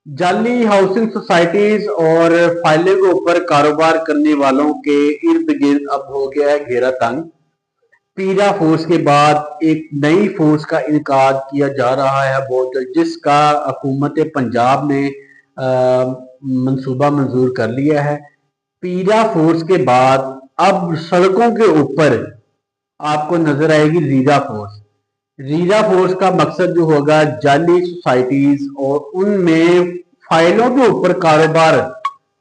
जाली housing societies और फाइलों के ऊपर कारोबार करने वालों के इर्द गिर्द अब हो गया है घेरा तंग। पीरा फोर्स के बाद एक नई फोर्स का इनकार किया जा रहा है बहुत जल्द, जिसका हुकूमत पंजाब ने मंसूबा मंजूर कर लिया है। पीरा फोर्स के बाद अब सड़कों के ऊपर आपको नजर आएगी रीरा फोर्स। रीरा फोर्स का मकसद जो होगा जाली सोसाइटीज और उनमें फाइलों के ऊपर कारोबार,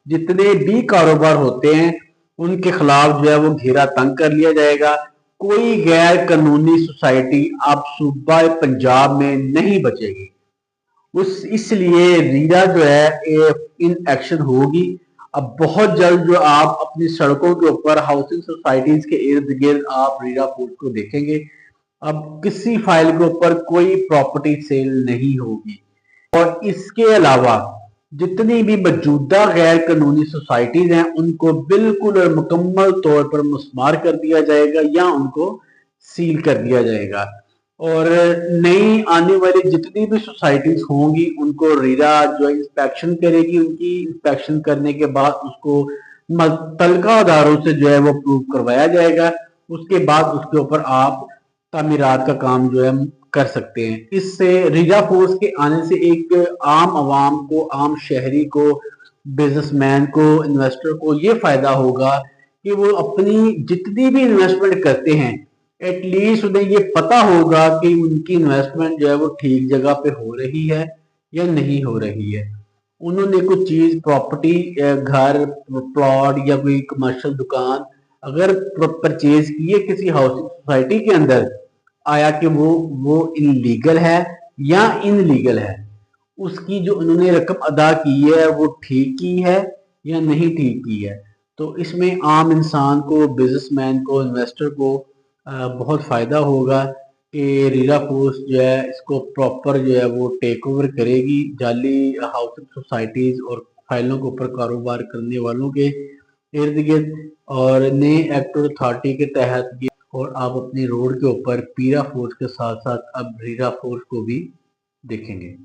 जितने भी कारोबार होते हैं उनके खिलाफ जो है वो घेरा तंग कर लिया जाएगा। कोई गैर कानूनी सोसाइटी अब सूबा पंजाब में नहीं बचेगी। उस इसलिए रीरा जो है इन एक्शन होगी। अब बहुत जल्द जो आप अपनी सड़कों के ऊपर हाउसिंग सोसाइटीज के इर्द गिर्द आप रीरा फोर्स को देखेंगे। अब किसी फाइल के ऊपर कोई प्रॉपर्टी सेल नहीं होगी। और इसके अलावा जितनी भी मौजूदा गैर कानूनी सोसाइटीज हैं उनको बिल्कुल और मुकम्मल तौर पर मुस्मार कर दिया जाएगा या उनको सील कर दिया जाएगा। और नई आने वाली जितनी भी सोसाइटीज होंगी उनको रीरा जो इंस्पेक्शन करेगी। उनकी इंस्पेक्शन करने के बाद उसको मुतल्लिका अदारों से जो है वो प्रूव करवाया जाएगा। उसके बाद उसके ऊपर आप तामीरात का काम जो है कर सकते हैं। इससे रीरा फोर्स के आने से एक आम आवाम को, आम शहरी को, बिजनेसमैन को, इन्वेस्टर को ये फायदा होगा कि वो अपनी जितनी भी इन्वेस्टमेंट करते हैं एटलीस्ट उन्हें ये पता होगा कि उनकी इन्वेस्टमेंट जो है वो ठीक जगह पे हो रही है या नहीं हो रही है। उन्होंने कुछ चीज प्रॉपर्टी, घर, प्लॉट या कोई कमर्शियल दुकान अगर परचेज की है किसी हाउसिंग सोसाइटी के अंदर, आया कि वो इनलीगल है या इनलीगल है, उसकी जो उन्होंने रकम अदा की है वो ठीक की है या नहीं ठीक की है। तो इसमें आम इंसान को, बिजनेसमैन को, इन्वेस्टर को बहुत फायदा होगा कि रीरा फोर्स जो है इसको प्रॉपर जो है वो टेक ओवर करेगी जाली हाउसिंग सोसाइटीज और फाइलों के ऊपर कारोबार करने वालों के इर्द गिर्द। और नए एक्ट अथॉरिटी के तहत ये और आप अपनी रोड के ऊपर पीरा फोर्स के साथ साथ अब रीरा फोर्स को भी देखेंगे।